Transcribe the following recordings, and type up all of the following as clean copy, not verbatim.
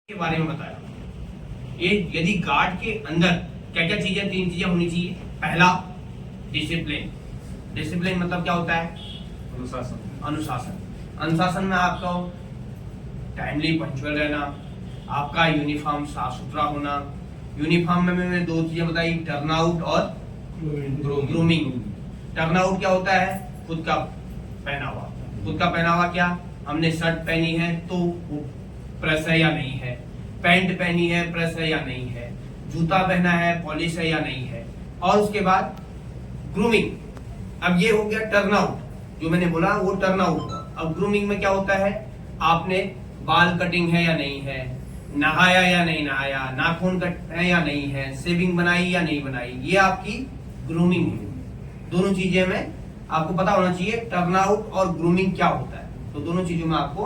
के बारे में बताया। ये यदि गार्ड के अंदर क्या क्या चीजें, तीन चीजें होनी चाहिए। पहला डिसिप्लिन। डिसिप्लिन मतलब क्या होता है? अनुशासन। अनुशासन। अनुशासन में आपका टाइमली पंक्चुअल रहना, आपका यूनिफॉर्म साफ सुथरा होना। यूनिफॉर्म में मैंने दो चीजें बताई, टर्नआउट और ग्रूमिंग। टर्नआउट क्या होता है? खुद का पहनावा। खुद का पहनावा क्या? हमने शर्ट पहनी है तो वो प्रेस है या नहीं है, पैंट पहनी है प्रेस है या नहीं है, जूता पहना है पॉलिश है या नहीं है। और उसके बाद ग्रूमिंग। अब ये हो गया टर्नआउट, जो मैंने बोला वो टर्नआउट हुआ। अब ग्रूमिंग में क्या होता है? आपने बाल कटिंग है या नहीं है, नहाया या नहीं नहाया, नाखून कट है या नहीं है, शेविंग बनाई या नहीं बनाई, ये आपकी ग्रूमिंग है। दोनों चीजें में आपको पता होना चाहिए टर्नआउट और ग्रूमिंग क्या होता है। तो दोनों चीजों में आपको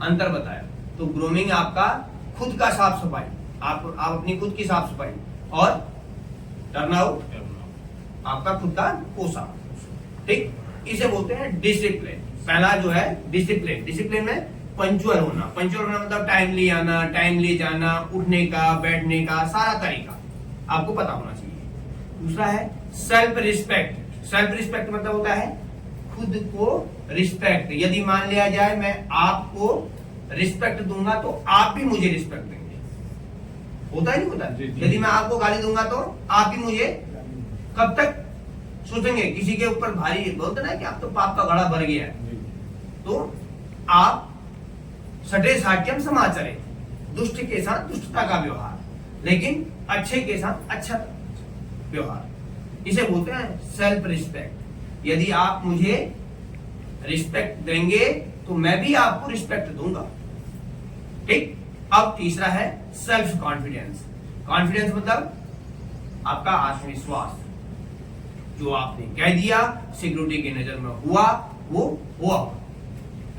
अंतर बताया। तो ग्रूमिंग आपका खुद का साफ सफाई, आप अपनी खुद की साफ सफाई, और टर्नआउट आपका खुद का पोशाक। ठीक, इसे बोलते हैं डिसिप्लिन। पहला जो है डिसिप्लिन। डिसिप्लिन में पंक्चुअल होना। पंक्चुअल होना मतलब टाइमली आना, टाइमली जाना, उठने का बैठने का सारा तरीका आपको पता होना चाहिए। दूसरा है सेल्फ रिस्पेक्ट। सेल्फ रिस्पेक्ट मतलब होता है खुद को रिस्पेक्ट। यदि मान लिया जाए मैं आपको रिस्पेक्ट दूंगा तो आप भी मुझे रिस्पेक्ट देंगे। होता है नहीं होता? यदि मैं आपको गाली दूंगा तो आप भी मुझे कब तक सोचेंगे? किसी के ऊपर भारी बोलते ना कि आप तो पाप का घड़ा भर गया है, तो आप सटे साट्यम समाचरे, दुष्ट के साथ दुष्टता का व्यवहार, लेकिन अच्छे के साथ अच्छा व्यवहार। इसे बोलते हैं सेल्फ रिस्पेक्ट। यदि आप मुझे रिस्पेक्ट देंगे तो मैं भी आपको रिस्पेक्ट दूंगा। ठीक। अब तीसरा है सेल्फ कॉन्फिडेंस। कॉन्फिडेंस मतलब आपका आत्मविश्वास। जो आपने कह दिया, सिक्योरिटी की नजर में हुआ वो हुआ।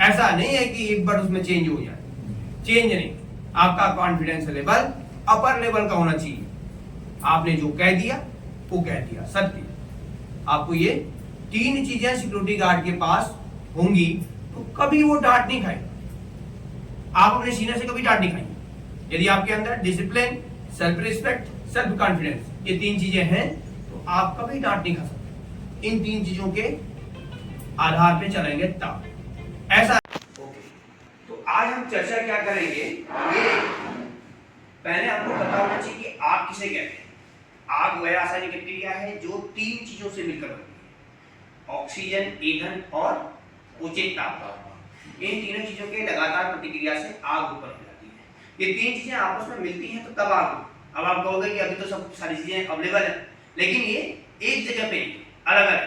ऐसा नहीं है कि एक बार उसमें चेंज हो जाए, चेंज नहीं। आपका कॉन्फिडेंस लेवल अपर लेवल का होना चाहिए। आपने जो कह दिया वो कह दिया, सत्य। आपको ये तीन चीजें सिक्योरिटी गार्ड के पास होंगी तो कभी वो डांट नहीं खाएगा। आप अपने सीनियर से कभी डांट नहीं खाएंगे। यदि आपके अंदर discipline, self respect, self confidence, ये तीन चीजें हैं तो आप कभी डांट नहीं खा सकते। इन तीन चीजों के आधार पे चलेंगे तब ऐसा। तो आज हम चर्चा क्या करेंगे, ये पहले आपको पता होना चाहिए कि आग किसे कहते हैं। आग वह रासायनिक क्रिया है जो तीन चीजों से मिलकर बनती है, ऑक्सीजन, ईंधन और उचित तापमान। इन तीनों चीजों के लगातार प्रतिक्रिया से आग उत्पन्न हो जाती है। ये तीन चीजें आपस में मिलती हैं तो तब आग। अब आप कहोगे कि अभी तो सब सारी चीजें अवेलेबल है, लेकिन ये एक जगह पे अलग अलग,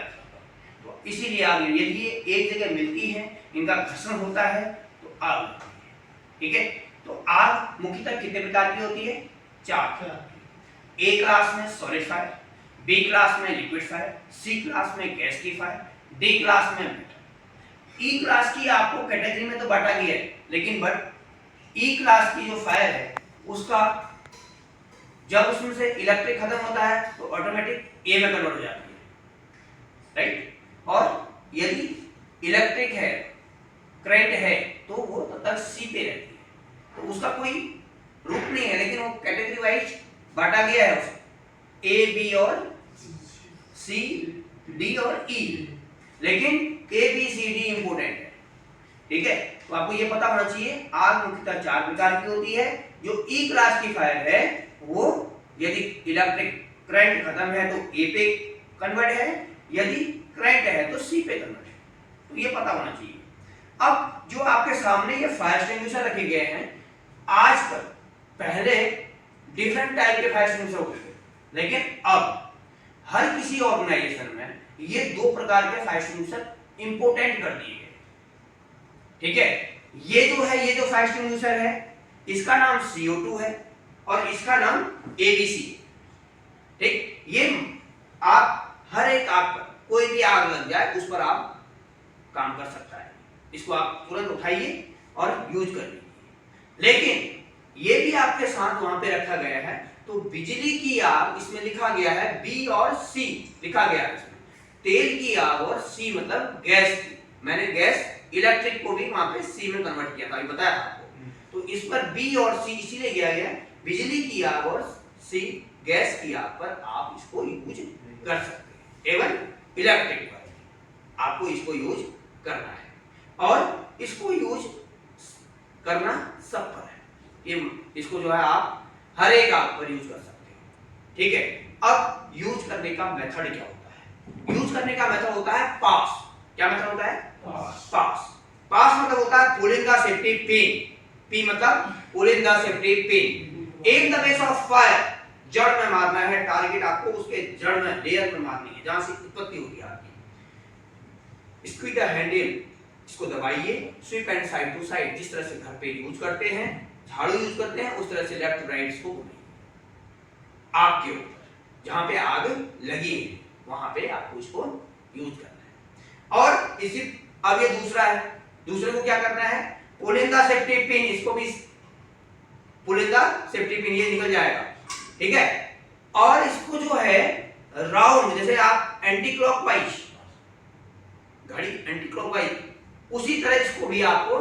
तो इसीलिए आग। यदि ये एक जगह मिलती है, इनका घर्षण होता है तो आग लगती है। ठीक है। तो आग मुख्यतः कितने प्रकार की होती है? चार। ए क्लास में सॉलिड फायर, बी क्लास में लिक्विड फायर, सी क्लास में गैस की फायर, डी क्लास में मेटल। ई क्लास की आपको कैटेगरी में तो बांटा गया है, लेकिन बट ई क्लास की जो फायर है उसका जब उसमें से इलेक्ट्रिक खत्म होता है तो ऑटोमेटिक ए में कन्वर्ट हो जाती है, राइट। और यदि इलेक्ट्रिक है, करंट है, तो वो तब तक सी पे रहती है। तो उसका कोई रूप नहीं है, लेकिन वो कैटेगरी वाइज बांटा गया है उसे, ए, बी और सी, डी और ई। लेकिन ए, बी, सी, डी इंपोर्टेंट है। ठीक है। तो आपको ये पता होना चाहिए आग मुख्यतः चार प्रकार की होती है। जो ई क्लास की फायर है वो यदि इलेक्ट्रिक करंट खत्म है तो ए पे कन्वर्ट है, यदि करंट है तो सी पे कन्वर्ट है। तो ये पता होना चाहिए। अब जो आपके सामने ये फायर एक्सटिंग्विशर रखे गए हैं, आजकल पहले डिफरेंट टाइप के फायर एक्सटिंग्विशर होते थे, लेकिन अब हर किसी ऑर्गेनाइजेशन में ये दो प्रकार के फायर एक्सटिंग्विशर इंपोर्टेंट कर दिए गए। ठीक है। ये जो फायर एक्सटिंग्विशर है इसका नाम CO2 है और इसका नाम ABC है। ठीक। ये आप हर एक आग पर, कोई भी आग लग जाए उस पर आप काम कर सकता है। इसको आप तुरंत उठाइए और यूज कर लीजिए। लेकिन ये भी आपके साथ वहां पे रखा गया है, तो बिजली की आग इसमें लिखा गया है बी और सी लिखा गया है इसमें। तेल की आग और सी मतलब गैस की, मैंने गैस इलेक्ट्रिक को भी वहां पे सी में कन्वर्ट किया था, अभी बताया था आपको। तो इस पर बी और सी इसीलिए किया गया, बिजली की आग और सी गैस की आग पर आप इसको यूज कर सकते हैं। एवं इलेक्ट्रिक पर आपको इसको यूज करना है और इसको यूज करना सब पर है। ये इसको जो है आप हर एक आग पर यूज कर सकते हो, ठीक है। अब यूज करने का मेथड क्या होता है? यूज करने का मेथड होता है पास। क्या मेथड होता है? पास। पास मतलब होता है pulling the safety pin. P मतलब pulling the safety pin in the base of fire. जड़ में मारना है, टारगेट आपको उसके जड़ में, लेयर में मारनी है जहां से उत्पत्ति होती है आपकी। स्क्वीज द हैंडल, इसको दबाइए। Sweep and side to side, जिस तरह से घर पे यूज करते हैं, झाड़ू यूज करते हैं, उस तरह से लेफ्ट राइट इसको घुमाइए आग के ऊपर। जहां पे आग लगी है वहां पे आपको इसको यूज करना है। और इसी अब ये दूसरा है, दूसरे को क्या करना है? पुलिंग द सेफ्टी पिन, इसको भी पुलिंग द सेफ्टी पिन, ये निकल जाएगा, ठीक है। और इसको जो है राउंड, जैसे आप एंटी क्लॉकवाइज, घड़ी एंटी क्लॉकवाइज, उसी तरह इसको भी आपको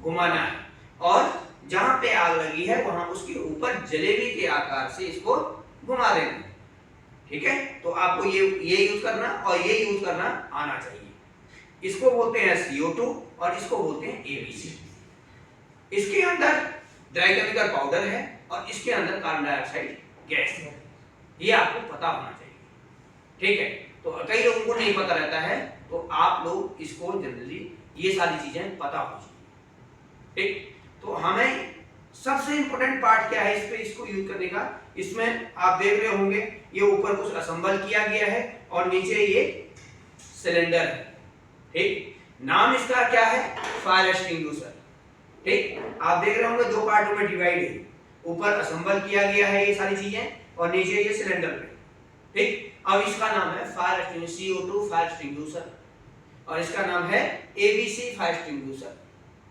घुमाना है और जहां पे आग लगी है वहां उसके ऊपर जलेबी के आकार से इसको घुमा देना है, ठीक है। तो आपको ये यूज करना और ये यूज करना आना चाहिए। इसको बोलते हैं CO2 और इसको बोलते हैं ABC। इसके अंदर ड्राई केमिकल पाउडर है और इसके अंदर कार्बन डाइऑक्साइड गैस है। ये आपको पता होना चाहिए, ठीक है। तो कई लोगों को नहीं पता रहता है, तो आप लोग इसको जनरली ये सारी चीजें पता हो चाहिए, ठीक। तो हमें सबसे इंपॉर्टेंट पार्ट क्या है इस पे, इसको यूज करने का? इसमें आप देख रहे होंगे ये ऊपर कुछ असेंबल किया गया है और नीचे ये सिलेंडर है, ठीक। नाम इसका क्या है? फायर एक्सटिंग्विशर, ठीक। आप देख रहे होंगे दो पार्टों में डिवाइड है, ऊपर असेंबल किया गया है ये सारी चीजें और नीचे ये सिलेंडर पे, ठीक। अब इसका नाम है fire extinguisher, CO2 fire extinguisher और इसका नाम है ABC फायर एक्सटिंग्विशर।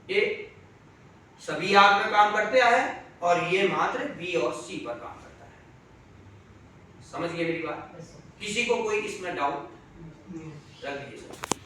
ये सभी आग में काम करते हैं और ये मात्र B और C पर काम करता है। समझ गए मेरी बात? किसी को कोई इसमें डाउट रख दीजिए।